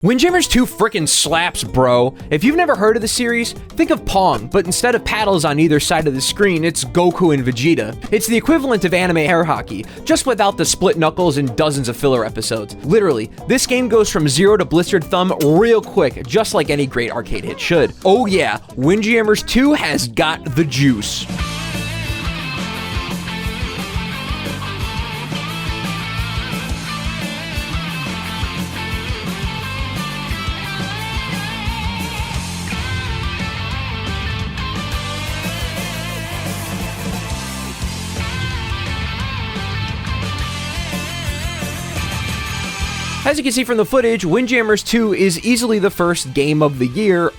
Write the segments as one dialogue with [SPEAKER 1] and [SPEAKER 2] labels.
[SPEAKER 1] Windjammers 2 frickin' slaps, bro. If you've never heard of the series, think of Pong, but instead of paddles on either side of the screen, it's Goku and Vegeta. It's the equivalent of anime air hockey, just without the split knuckles and dozens of filler episodes. Literally, this game goes from zero to blistered thumb real quick, just like any great arcade hit should. Oh yeah, Windjammers 2 has got the juice. As you can see from the footage, Windjammers 2 is easily the first game of the year.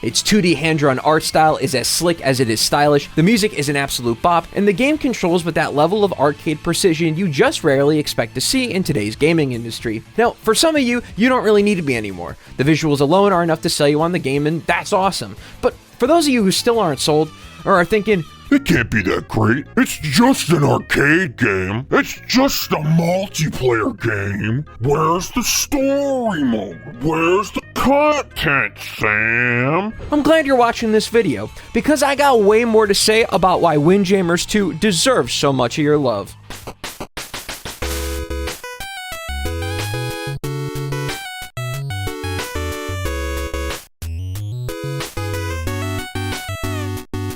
[SPEAKER 1] Its 2D hand-drawn art style is as slick as it is stylish, the music is an absolute bop, and the game controls with that level of arcade precision you just rarely expect to see in today's gaming industry. Now, for some of you, you don't really need to be anymore. The visuals alone are enough to sell you on the game, and that's awesome. But for those of you who still aren't sold, or are thinking,
[SPEAKER 2] it can't be that great. It's just an arcade game. It's just a multiplayer game. Where's the story mode? Where's the content, Sam?
[SPEAKER 1] I'm glad you're watching this video, because I got way more to say about why Windjammers 2 deserves so much of your love.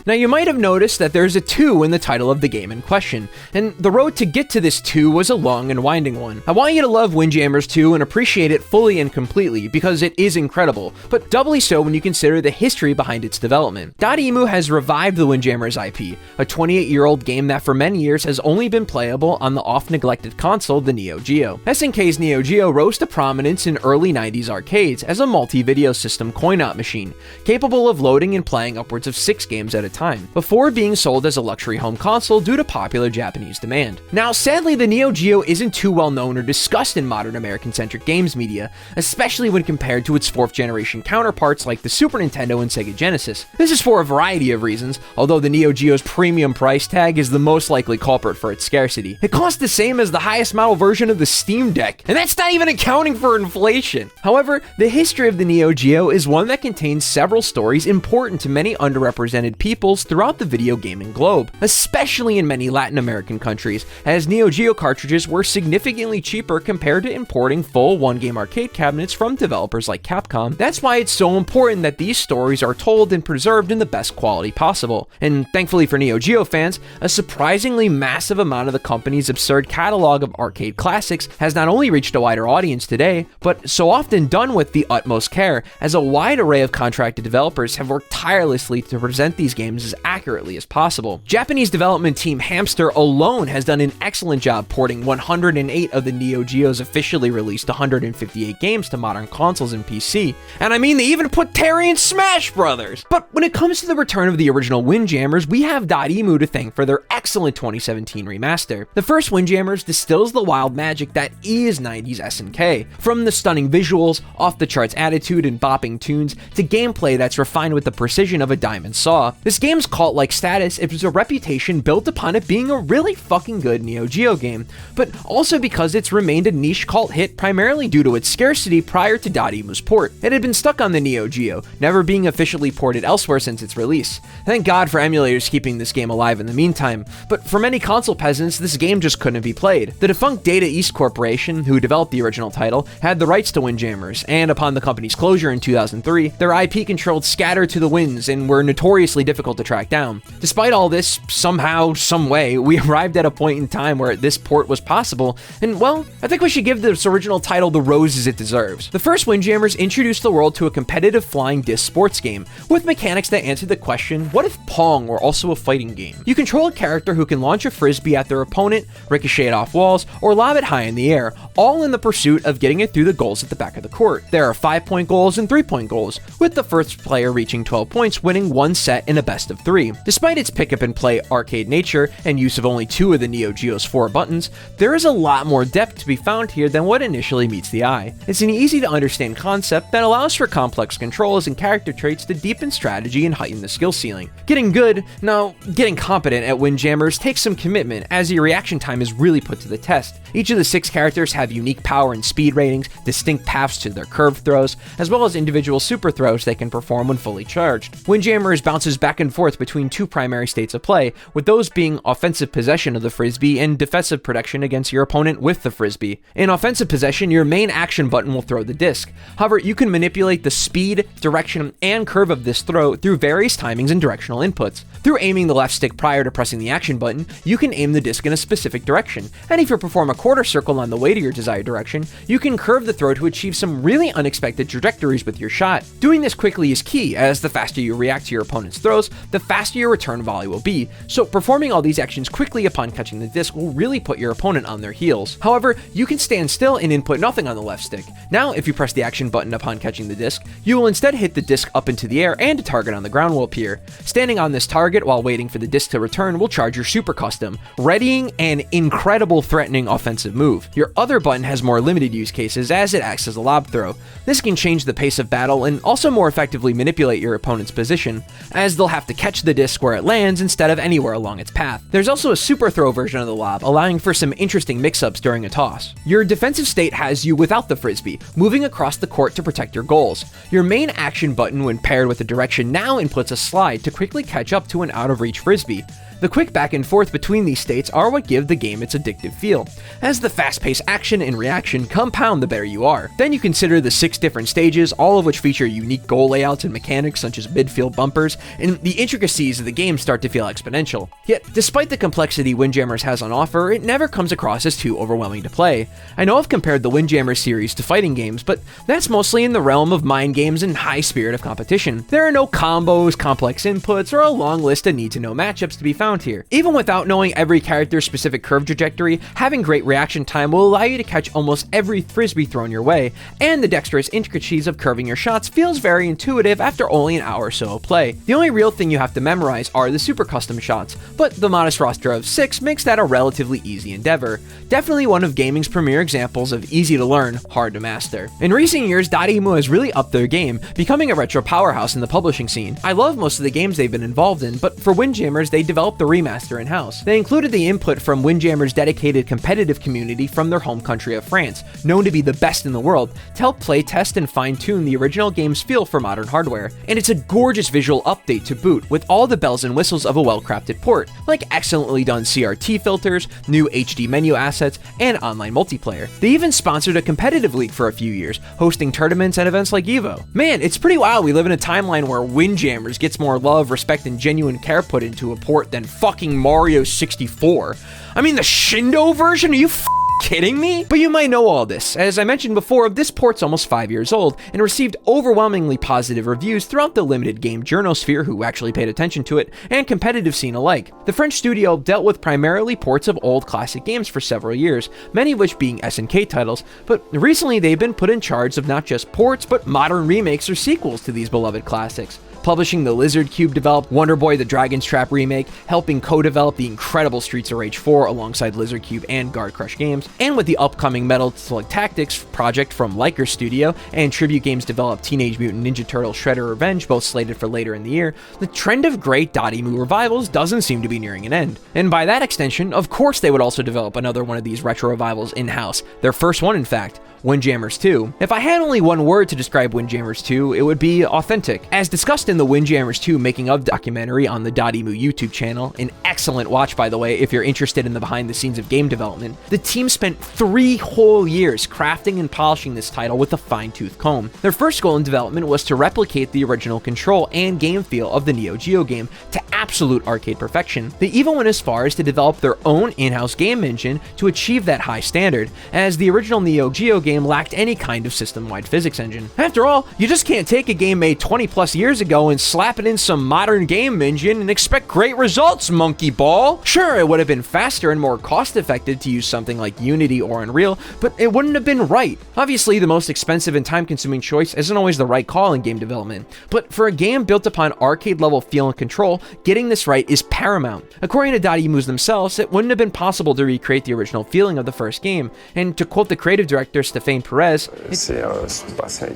[SPEAKER 1] Now, you might have noticed that there's a 2 in the title of the game in question, and the road to get to this 2 was a long and winding one. I want you to love Windjammers 2 and appreciate it fully and completely, because it is incredible, but doubly so when you consider the history behind its development. Dotemu has revived the Windjammers IP, a 28-year-old game that for many years has only been playable on the oft-neglected console, the Neo Geo. SNK's Neo Geo rose to prominence in early 90s arcades as a multi-video system coin-op machine, capable of loading and playing upwards of 6 games at a time, before being sold as a luxury home console due to popular Japanese demand. Now, sadly, the Neo Geo isn't too well known or discussed in modern American-centric games media, especially when compared to its 4th-generation counterparts like the Super Nintendo and Sega Genesis. This is for a variety of reasons, although the Neo Geo's premium price tag is the most likely culprit for its scarcity. It costs the same as the highest model version of the Steam Deck, and that's not even accounting for inflation. However, the history of the Neo Geo is one that contains several stories important to many underrepresented peoples throughout the video gaming globe, especially in many Latin American countries, as Neo Geo cartridges were significantly cheaper compared to importing full one-game arcade cabinets from developers like Capcom. That's why it's so important that these stories are told and preserved in the best quality possible. And thankfully for Neo Geo fans, a surprisingly massive amount of the company's absurd catalog of arcade classics has not only reached a wider audience today, but so often done with the utmost care, as a wide array of contracted developers have worked tirelessly to present these games as accurately as possible. Japanese development team Hamster alone has done an excellent job porting 108 of the Neo Geo's officially released 158 games to modern consoles and PC. And I mean, they even put Terry in Smash Brothers! But when it comes to the return of the original Windjammers, we have Dotemu to thank for their excellent 2017 remaster. The first Windjammers distills the wild magic that is 90s SNK. From the stunning visuals, off-the-charts attitude and bopping tunes, to gameplay that's refined with the precision of a diamond saw. This game's cult-like status is a reputation built upon it being a really fucking good Neo Geo game, but also because it's remained a niche cult hit primarily due to its scarcity prior to Dotemu's port. It had been stuck on the Neo Geo, never being officially ported elsewhere since its release. Thank God for emulators keeping this game alive in the meantime, but for many console peasants, this game just couldn't be played. The defunct Data East Corporation, who developed the original title, had the rights to Windjammers, and upon the company's closure in 2003, their IP controlled scattered to the winds and were notoriously difficult to track down. Despite all this, somehow, some way, we arrived at a point in time where this port was possible, and well, I think we should give this original title the roses it deserves. The first Windjammers introduced the world to a competitive flying disc sports game, with mechanics that answered the question, what if Pong were also a fighting game? You control a character who can launch a frisbee at their opponent, ricochet it off walls, or lob it high in the air, all in the pursuit of getting it through the goals at the back of the court. There are 5-point goals and 3-point goals, with the first player reaching 12 points winning one set in a best best of 3. Despite its pick-up-and-play arcade nature and use of only 2 of the Neo Geo's 4 buttons, there is a lot more depth to be found here than what initially meets the eye. It's an easy-to-understand concept that allows for complex controls and character traits to deepen strategy and heighten the skill ceiling. Getting good, no, getting competent at Windjammers takes some commitment, as your reaction time is really put to the test. Each of the 6 characters have unique power and speed ratings, distinct paths to their curved throws, as well as individual super throws they can perform when fully charged. Windjammers bounces back and forth between 2 primary states of play, with those being offensive possession of the frisbee and defensive protection against your opponent with the frisbee. In offensive possession, your main action button will throw the disc. However, you can manipulate the speed, direction, and curve of this throw through various timings and directional inputs. Through aiming the left stick prior to pressing the action button, you can aim the disc in a specific direction, and if you perform a quarter circle on the way to your desired direction, you can curve the throw to achieve some really unexpected trajectories with your shot. Doing this quickly is key, as the faster you react to your opponent's throws, the faster your return volley will be, so performing all these actions quickly upon catching the disc will really put your opponent on their heels. However, you can stand still and input nothing on the left stick. Now, if you press the action button upon catching the disc, you will instead hit the disc up into the air and a target on the ground will appear. Standing on this target while waiting for the disc to return will charge your super custom, readying an incredible threatening offensive move. Your other button has more limited use cases as it acts as a lob throw. This can change the pace of battle and also more effectively manipulate your opponent's position, as they'll have to catch the disc where it lands instead of anywhere along its path. There's also a super throw version of the lob, allowing for some interesting mix-ups during a toss. Your defensive state has you without the frisbee, moving across the court to protect your goals. Your main action button, when paired with the direction, now inputs a slide to quickly catch up to an out-of-reach frisbee. The quick back and forth between these states are what give the game its addictive feel, as the fast-paced action and reaction compound the better you are. Then you consider the 6 different stages, all of which feature unique goal layouts and mechanics such as midfield bumpers, and the intricacies of the game start to feel exponential. Yet, despite the complexity Windjammers has on offer, it never comes across as too overwhelming to play. I know I've compared the Windjammers series to fighting games, but that's mostly in the realm of mind games and high spirit of competition. There are no combos, complex inputs, or a long list of need-to-know matchups to be found here. Even without knowing every character's specific curve trajectory, having great reaction time will allow you to catch almost every frisbee thrown your way, and the dexterous intricacies of curving your shots feels very intuitive after only an hour or so of play. The only real thing you have to memorize are the super custom shots, but the modest roster of 6 makes that a relatively easy endeavor. Definitely one of gaming's premier examples of easy to learn, hard to master. In recent years, Dotemu has really upped their game, becoming a retro powerhouse in the publishing scene. I love most of the games they've been involved in, but for Windjammers, they developed the remaster in-house. They included the input from Windjammers' dedicated competitive community from their home country of France, known to be the best in the world, to help play test and fine-tune the original game's feel for modern hardware. And it's a gorgeous visual update to boot, with all the bells and whistles of a well-crafted port, like excellently done CRT filters, new HD menu assets, and online multiplayer. They even sponsored a competitive league for a few years, hosting tournaments and events like EVO. Man, it's pretty wild we live in a timeline where Windjammers gets more love, respect, and genuine care put into a port than fucking Mario 64. I mean, the Shindo version? Are you kidding me? But you might know all this. As I mentioned before, this port's almost 5 years old and received overwhelmingly positive reviews throughout the limited game journosphere, who actually paid attention to it, and competitive scene alike. The French studio dealt with primarily ports of old classic games for several years, many of which being SNK titles, but recently they've been put in charge of not just ports, but modern remakes or sequels to these beloved classics. Publishing the Lizard Cube-developed Wonder Boy the Dragon's Trap remake, helping co-develop the incredible Streets of Rage 4 alongside Lizard Cube and Guard Crush Games, and with the upcoming Metal Slug Tactics project from Liker Studio and Tribute Games developed Teenage Mutant Ninja Turtles Shredder Revenge, both slated for later in the year, the trend of great Dotemu revivals doesn't seem to be nearing an end. And by that extension, of course they would also develop another one of these retro revivals in-house, their first one in fact, Windjammers 2. If I had only one word to describe Windjammers 2, it would be authentic. As discussed in the Windjammers 2 making of documentary on the Dotemu YouTube channel, an excellent watch by the way if you're interested in the behind the scenes of game development, the team spent 3 whole years crafting and polishing this title with a fine-tooth comb. Their first goal in development was to replicate the original control and game feel of the Neo Geo game to absolute arcade perfection. They even went as far as to develop their own in-house game engine to achieve that high standard, as the original Neo Geo game game lacked any kind of system-wide physics engine. After all, you just can't take a game made 20 plus years ago and slap it in some modern game engine and expect great results, monkey ball. Sure, it would have been faster and more cost-effective to use something like Unity or Unreal, but it wouldn't have been right. Obviously, the most expensive and time-consuming choice isn't always the right call in game development, but for a game built upon arcade-level feel and control, getting this right is paramount. According to Dotemu's themselves, it wouldn't have been possible to recreate the original feeling of the first game, and to quote the creative director Stéphane Perez,
[SPEAKER 3] c'est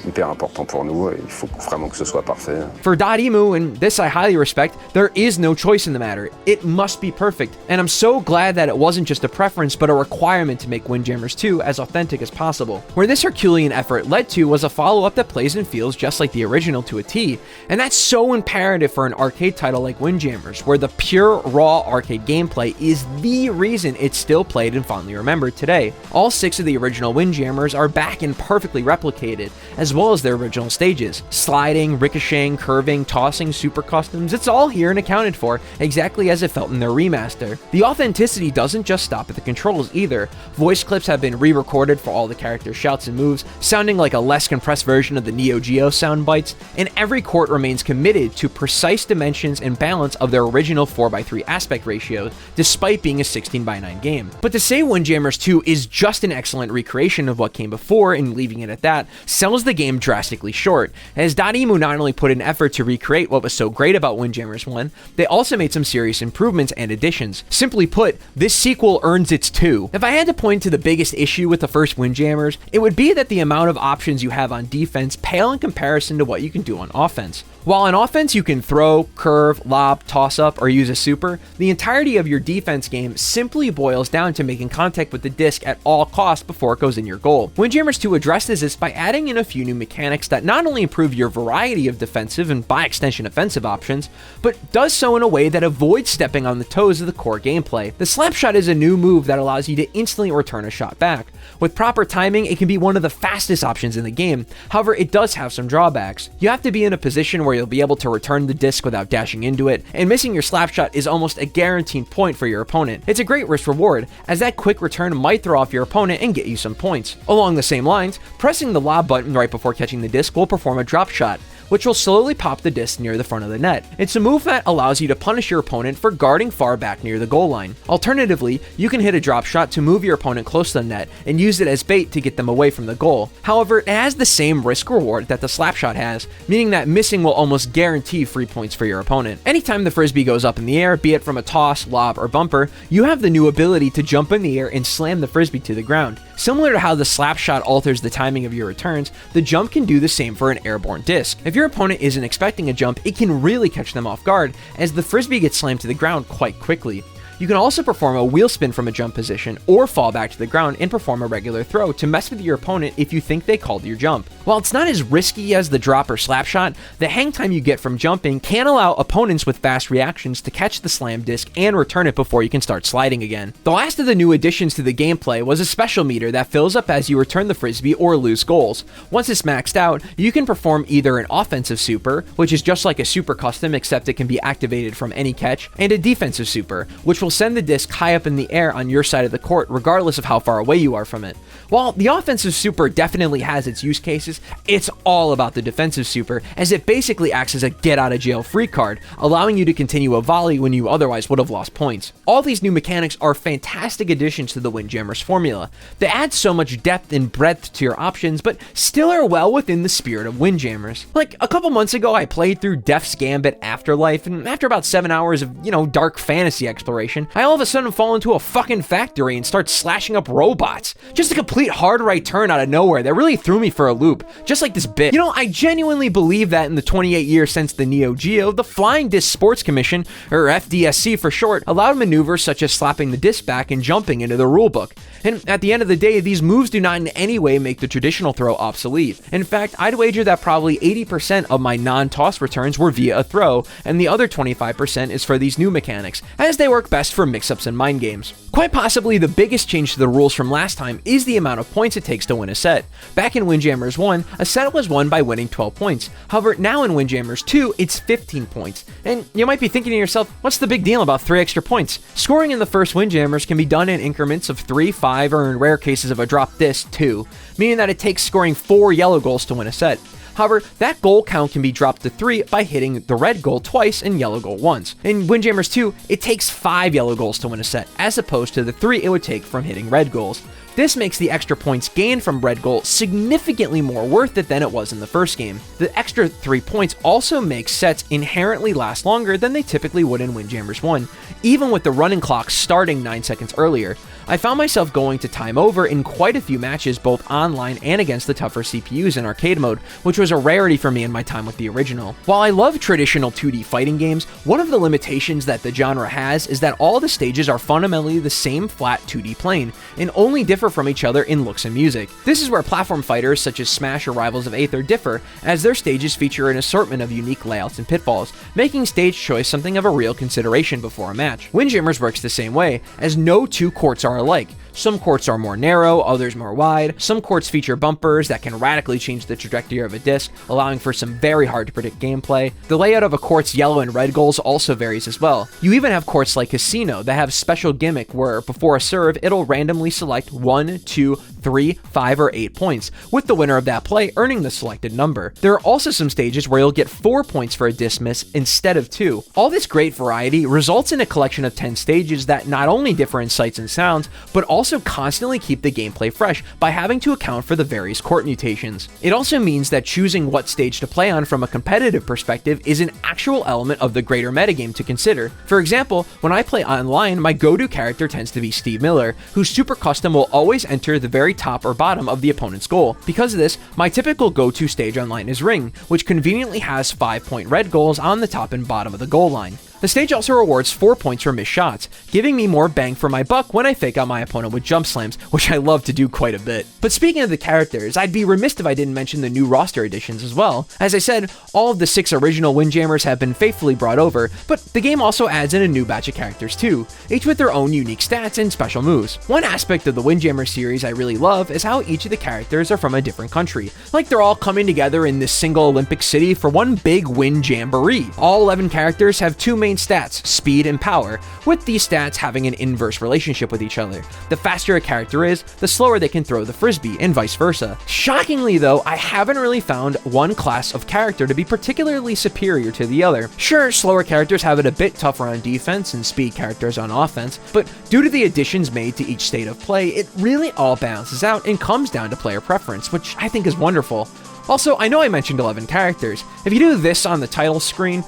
[SPEAKER 3] hyper important pour nous, il faut vraiment que ce soit parfait.
[SPEAKER 1] For Dotemu, and this I highly respect, there is no choice in the matter. It must be perfect, and I'm so glad that it wasn't just a preference but a requirement to make Windjammers 2 as authentic as possible. Where this Herculean effort led to was a follow-up that plays and feels just like the original to a T, and that's so imperative for an arcade title like Windjammers, where the pure, raw arcade gameplay is the reason it's still played and fondly remembered today. All 6 of the original Windjammers are back and perfectly replicated, as well as their original stages. Sliding, ricocheting, curving, tossing, super customs, it's all here and accounted for, exactly as it felt in their remaster. The authenticity doesn't just stop at the controls either. Voice clips have been re-recorded for all the characters' shouts and moves, sounding like a less compressed version of the Neo Geo sound bites, and every court remains committed to precise dimensions and balance of their original 4:3 aspect ratios, despite being a 16:9 game. But to say Windjammers 2 is just an excellent recreation of what came before and leaving it at that sells the game drastically short, as Dotemu not only put in effort to recreate what was so great about Windjammers 1, they also made some serious improvements and additions. Simply put, this sequel earns its 2. If I had to point to the biggest issue with the first Windjammers, it would be that the amount of options you have on defense pale in comparison to what you can do on offense. While on offense you can throw, curve, lob, toss up, or use a super, the entirety of your defense game simply boils down to making contact with the disc at all costs before it goes in your goal. Windjammers 2 addresses this by adding in a few new mechanics that not only improve your variety of defensive and by extension offensive options, but does so in a way that avoids stepping on the toes of the core gameplay. The slapshot is a new move that allows you to instantly return a shot back. With proper timing, it can be one of the fastest options in the game. However, it does have some drawbacks. You have to be in a position where you'll be able to return the disc without dashing into it, and missing your slapshot is almost a guaranteed point for your opponent. It's a great risk reward, as that quick return might throw off your opponent and get you some points. Along the same lines, pressing the lob button right before catching the disc will perform a drop shot, which will slowly pop the disc near the front of the net. It's a move that allows you to punish your opponent for guarding far back near the goal line. Alternatively, you can hit a drop shot to move your opponent close to the net and use it as bait to get them away from the goal. However, it has the same risk reward that the slapshot has, meaning that missing will almost guarantee free points for your opponent. Anytime the frisbee goes up in the air, be it from a toss, lob, or bumper, you have the new ability to jump in the air and slam the frisbee to the ground. Similar to how the slapshot alters the timing of your returns, the jump can do the same for an airborne disc. If your opponent isn't expecting a jump, it can really catch them off guard, as the frisbee gets slammed to the ground quite quickly. You can also perform a wheel spin from a jump position, or fall back to the ground and perform a regular throw to mess with your opponent if you think they called your jump. While it's not as risky as the drop or slap shot, the hang time you get from jumping can allow opponents with fast reactions to catch the slam disc and return it before you can start sliding again. The last of the new additions to the gameplay was a special meter that fills up as you return the frisbee or lose goals. Once it's maxed out, you can perform either an offensive super, which is just like a super custom except it can be activated from any catch, and a defensive super, which will send the disc high up in the air on your side of the court regardless of how far away you are from it. While the offensive super definitely has its use cases, it's all about the defensive super, as it basically acts as a get out of jail free card, allowing you to continue a volley when you otherwise would have lost points. All these new mechanics are fantastic additions to the Windjammers formula. They add so much depth and breadth to your options, but still are well within the spirit of Windjammers. Like, a couple months ago I played through Death's Gambit Afterlife, and after about 7 hours of, dark fantasy exploration, I all of a sudden fall into a fucking factory and start slashing up robots. Just a complete hard right turn out of nowhere that really threw me for a loop, just like this bit. I genuinely believe that in the 28 years since the Neo Geo, the Flying Disc Sports Commission, or FDSC for short, allowed maneuvers such as slapping the disc back and jumping into the rulebook. And at the end of the day, these moves do not in any way make the traditional throw obsolete. In fact, I'd wager that probably 80% of my non-toss returns were via a throw, and the other 25% is for these new mechanics, as they work best best for mix-ups and mind games. Quite possibly the biggest change to the rules from last time is the amount of points it takes to win a set. Back in Windjammers 1, a set was won by winning 12 points. However, now in Windjammers 2, it's 15 points. And you might be thinking to yourself, what's the big deal about 3 extra points? Scoring in the first Windjammers can be done in increments of 3, 5, or in rare cases of a drop disc 2, meaning that it takes scoring 4 yellow goals to win a set. However, that goal count can be dropped to 3 by hitting the red goal twice and yellow goal once. In Windjammers 2, it takes 5 yellow goals to win a set, as opposed to the 3 it would take from hitting red goals. This makes the extra points gained from red goal significantly more worth it than it was in the first game. The extra 3 points also makes sets inherently last longer than they typically would in Windjammers 1, even with the running clock starting 9 seconds earlier. I found myself going to time over in quite a few matches both online and against the tougher CPUs in arcade mode, which was a rarity for me in my time with the original. While I love traditional 2D fighting games, one of the limitations that the genre has is that all the stages are fundamentally the same flat 2D plane, and only differ from each other in looks and music. This is where platform fighters such as Smash or Rivals of Aether differ, as their stages feature an assortment of unique layouts and pitfalls, making stage choice something of a real consideration before a match. Windjammers works the same way, as no 2 courts are alike. Some courts are more narrow, others more wide. Some courts feature bumpers that can radically change the trajectory of a disc, allowing for some very hard to predict gameplay. The layout of a court's yellow and red goals also varies as well. You even have courts like Casino that have special gimmick where before a serve, it'll randomly select 1, 2, 3, 5, or 8 points, with the winner of that play earning the selected number. There are also some stages where you'll get 4 points for a dismiss instead of 2. All this great variety results in a collection of 10 stages that not only differ in sights and sounds, but also constantly keep the gameplay fresh by having to account for the various court mutations. It also means that choosing what stage to play on from a competitive perspective is an actual element of the greater metagame to consider. For example, when I play online, my go-to character tends to be Steve Miller, whose super custom will always enter the very top or bottom of the opponent's goal. Because of this, my typical go-to stage online is Ring, which conveniently has 5-point red goals on the top and bottom of the goal line. The stage also rewards 4 points for missed shots, giving me more bang for my buck when I fake out my opponent with jump slams, which I love to do quite a bit. But speaking of the characters, I'd be remiss if I didn't mention the new roster additions as well. As I said, all of the 6 original Windjammers have been faithfully brought over, but the game also adds in a new batch of characters too, each with their own unique stats and special moves. One aspect of the Windjammer series I really love is how each of the characters are from a different country, like they're all coming together in this single Olympic city for one big Windjamboree. All 11 characters have 2 main stats, speed and power, with these stats having an inverse relationship with each other. The faster a character is, the slower they can throw the frisbee, and vice versa. Shockingly though, I haven't really found one class of character to be particularly superior to the other. Sure, slower characters have it a bit tougher on defense and speed characters on offense, but due to the additions made to each state of play, it really all balances out and comes down to player preference, which I think is wonderful. Also, I know I mentioned 11 characters. If you do this on the title screen,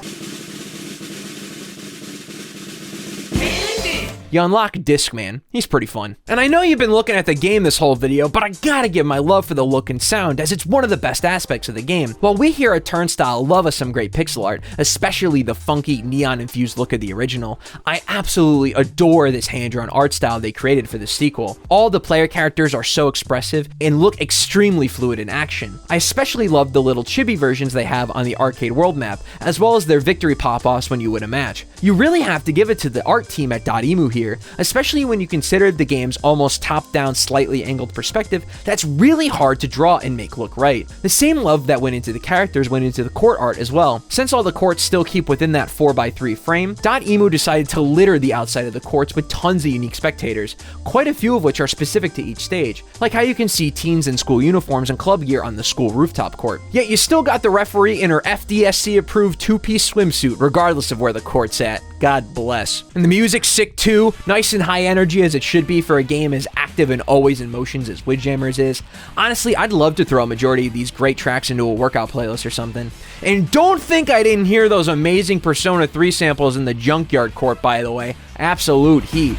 [SPEAKER 1] you unlock Discman. He's pretty fun. And I know you've been looking at the game this whole video, but I gotta give my love for the look and sound, as it's one of the best aspects of the game. While we here at Turnstyle love us some great pixel art, especially the funky neon-infused look of the original, I absolutely adore this hand-drawn art style they created for the sequel. All the player characters are so expressive and look extremely fluid in action. I especially love the little chibi versions they have on the arcade world map, as well as their victory pop-offs when you win a match. You really have to give it to the art team at Dotemu here, especially when you consider the game's almost top-down, slightly angled perspective that's really hard to draw and make look right. The same love that went into the characters went into the court art as well. Since all the courts still keep within that 4x3 frame, Dotemu decided to litter the outside of the courts with tons of unique spectators, quite a few of which are specific to each stage, like how you can see teens in school uniforms and club gear on the school rooftop court. Yet you still got the referee in her FDSC-approved 2-piece swimsuit, regardless of where the court's at. God bless. And the music's sick too, nice and high energy as it should be for a game as active and always in motions as Windjammers is. Honestly, I'd love to throw a majority of these great tracks into a workout playlist or something. And don't think I didn't hear those amazing Persona 3 samples in the Junkyard Court, by the way. Absolute heat.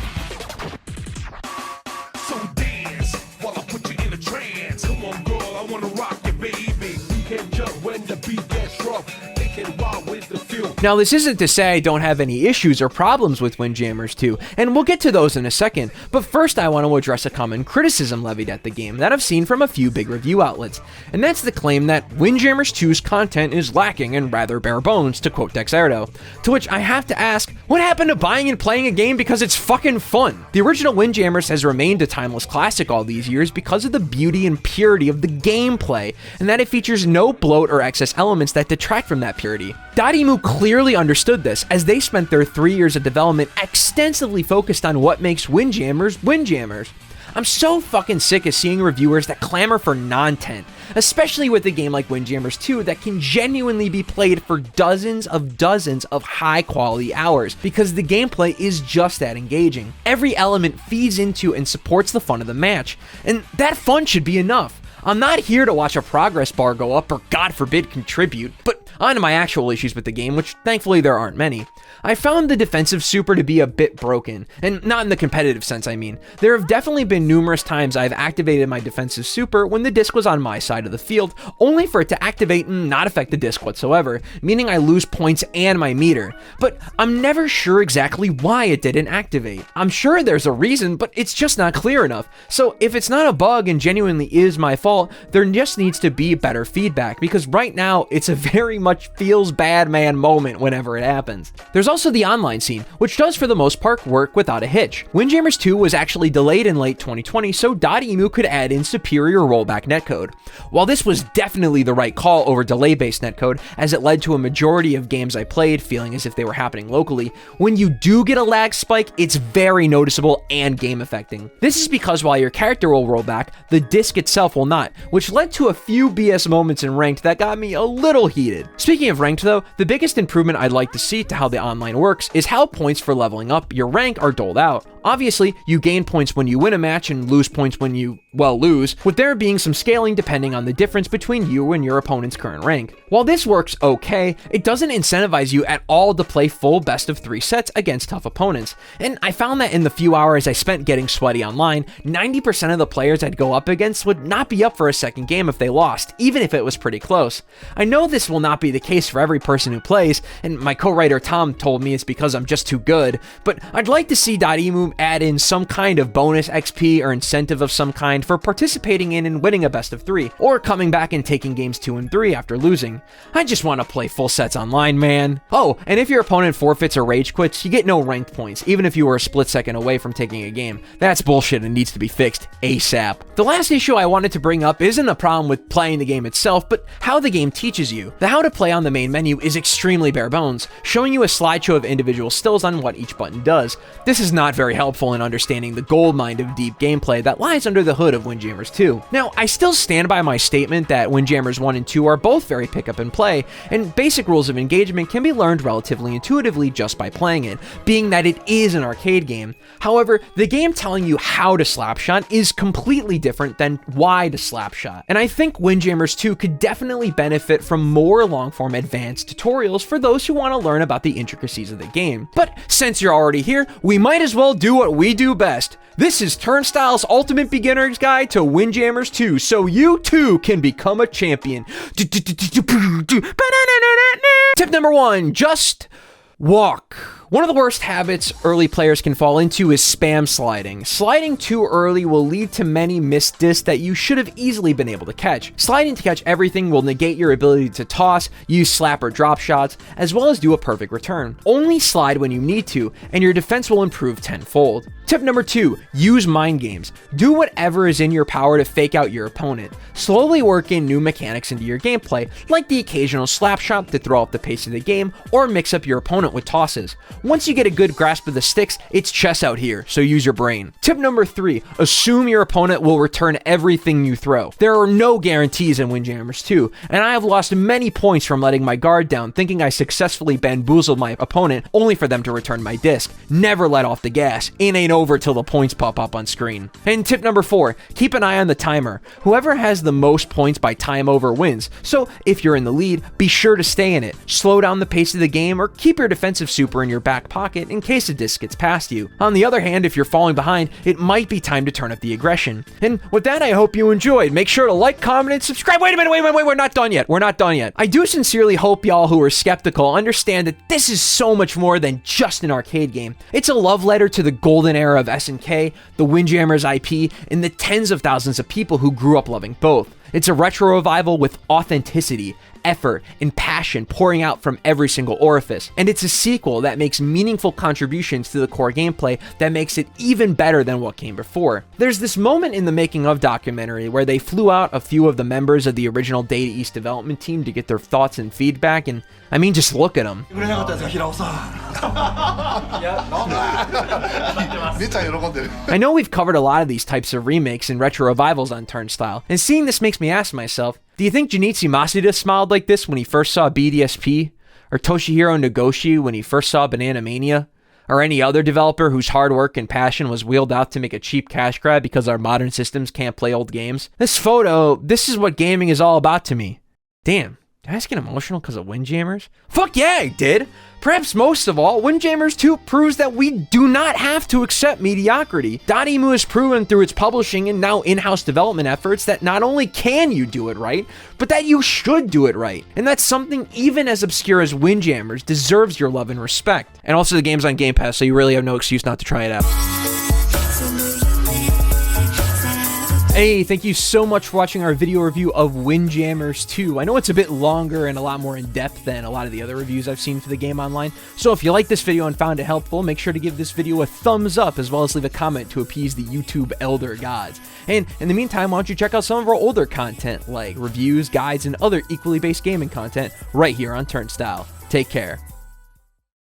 [SPEAKER 4] So dance while I put you in a trance. Come on, girl, I wanna rock you, baby. You can jump when the beat gets rough. They can wild with the feel.
[SPEAKER 1] Now, this isn't to say I don't have any issues or problems with Windjammers 2, and we'll get to those in a second, but first I want to address a common criticism levied at the game that I've seen from a few big review outlets, and that's the claim that Windjammers 2's content is lacking and rather bare bones, to quote Dexerto. To which I have to ask, what happened to buying and playing a game because it's fucking fun? The original Windjammers has remained a timeless classic all these years because of the beauty and purity of the gameplay, and that it features no bloat or excess elements that detract from that purity. Dotemu clearly understood this, as they spent their 3 years of development extensively focused on what makes Windjammers Windjammers. I'm so fucking sick of seeing reviewers that clamor for non-tent, especially with a game like Windjammers 2 that can genuinely be played for dozens of high-quality hours, because the gameplay is just that engaging. Every element feeds into and supports the fun of the match, and that fun should be enough. I'm not here to watch a progress bar go up or, God forbid, contribute, but on to my actual issues with the game, which thankfully there aren't many. I found the defensive super to be a bit broken, and not in the competitive sense I mean. There have definitely been numerous times I've activated my defensive super when the disc was on my side of the field, only for it to activate and not affect the disc whatsoever, meaning I lose points and my meter. But I'm never sure exactly why it didn't activate. I'm sure there's a reason, but it's just not clear enough. So if it's not a bug and genuinely is my fault, there just needs to be better feedback, because right now it's a very much feels bad man moment whenever it happens. There's also the online scene, which does for the most part work without a hitch. Windjammers 2 was actually delayed in late 2020 so Dotemu could add in superior rollback netcode. While this was definitely the right call over delay-based netcode, as it led to a majority of games I played feeling as if they were happening locally, when you do get a lag spike, it's very noticeable and game affecting. This is because while your character will roll back, the disc itself will not, which led to a few BS moments in ranked that got me a little heated. Speaking of ranked though, the biggest improvement I'd like to see to how the online works is how points for leveling up your rank are doled out. Obviously, you gain points when you win a match and lose points when you, well, lose, with there being some scaling depending on the difference between you and your opponent's current rank. While this works okay, it doesn't incentivize you at all to play full best of 3 sets against tough opponents, and I found that in the few hours I spent getting sweaty online, 90% of the players I'd go up against would not be up for a second game if they lost, even if it was pretty close. I know this will not be the case for every person who plays, and my co-writer Tom told me it's because I'm just too good, but I'd like to see Dotemu add in some kind of bonus XP or incentive of some kind for participating in and winning a best of 3, or coming back and taking games 2 and 3 after losing. I just want to play full sets online, man. Oh, and if your opponent forfeits or rage quits, you get no ranked points, even if you were a split second away from taking a game. That's bullshit and needs to be fixed ASAP. The last issue I wanted to bring up isn't a problem with playing the game itself, but how the game teaches you. The how to play on the main menu is extremely bare bones, showing you a slideshow of individual stills on what each button does. This is not very helpful in understanding the goldmine of deep gameplay that lies under the hood of Windjammers 2. Now, I still stand by my statement that Windjammers 1 and 2 are both very pick up and play, and basic rules of engagement can be learned relatively intuitively just by playing it, being that it is an arcade game. However, the game telling you how to slapshot is completely different than why to slapshot, and I think Windjammers 2 could definitely benefit from more long-form advanced tutorials for those who want to learn about the intricacies of the game. But since you're already here, we might as well do what we do best. This is Turnstyle's Ultimate Beginner's Guide to Windjammers 2, so you too can become a champion. Tip number 1, just walk. One of the worst habits early players can fall into is spam sliding. Sliding too early will lead to many missed discs that you should have easily been able to catch. Sliding to catch everything will negate your ability to toss, use slap or drop shots, as well as do a perfect return. Only slide when you need to, and your defense will improve tenfold. Tip number 2, use mind games. Do whatever is in your power to fake out your opponent. Slowly work in new mechanics into your gameplay, like the occasional slap shot to throw up the pace of the game, or mix up your opponent with tosses. Once you get a good grasp of the sticks, it's chess out here, so use your brain. Tip number 3, assume your opponent will return everything you throw. There are no guarantees in Windjammers 2, and I have lost many points from letting my guard down thinking I successfully bamboozled my opponent only for them to return my disc. Never let off the gas. It ain't over till the points pop up on screen. And tip number 4, keep an eye on the timer. Whoever has the most points by time over wins, so if you're in the lead, be sure to stay in it. Slow down the pace of the game or keep your defensive super in your back back pocket in case a disc gets past you. On the other hand, if you're falling behind, it might be time to turn up the aggression. And with that, I hope you enjoyed. Make sure to like, comment, and subscribe. Wait a minute, wait, we're not done yet. We're not done yet. I do sincerely hope y'all who are skeptical understand that this is so much more than just an arcade game. It's a love letter to the golden era of SNK, the Windjammers IP, and the tens of thousands of people who grew up loving both. It's a retro revival with authenticity, effort, and passion pouring out from every single orifice. And it's a sequel that makes meaningful contributions to the core gameplay that makes it even better than what came before. There's this moment in the making of documentary where they flew out a few of the members of the original Data East development team to get their thoughts and feedback, and I mean, just look at them. I know we've covered a lot of these types of remakes and retro revivals on Turnstyle, and seeing this makes me ask myself, do you think Junichi Masuda smiled like this when he first saw BDSP? Or Toshihiro Nagoshi when he first saw Banana Mania? Or any other developer whose hard work and passion was wheeled out to make a cheap cash grab because our modern systems can't play old games? This is what gaming is all about to me. Damn, did I just get emotional because of Windjammers? Fuck yeah, I did! Perhaps most of all, Windjammers 2 proves that we do not have to accept mediocrity. Dotemu has proven through its publishing and now in-house development efforts that not only can you do it right, but that you should do it right. And that's something even as obscure as Windjammers deserves your love and respect. And also the game's on Game Pass, so you really have no excuse not to try it out. Hey, thank you so much for watching our video review of Windjammers 2. I know it's a bit longer and a lot more in-depth than a lot of the other reviews I've seen for the game online, so if you liked this video and found it helpful, make sure to give this video a thumbs up as well as leave a comment to appease the YouTube elder gods. And in the meantime, why don't you check out some of our older content like reviews, guides, and other equally based gaming content right here on Turnstyle. Take care.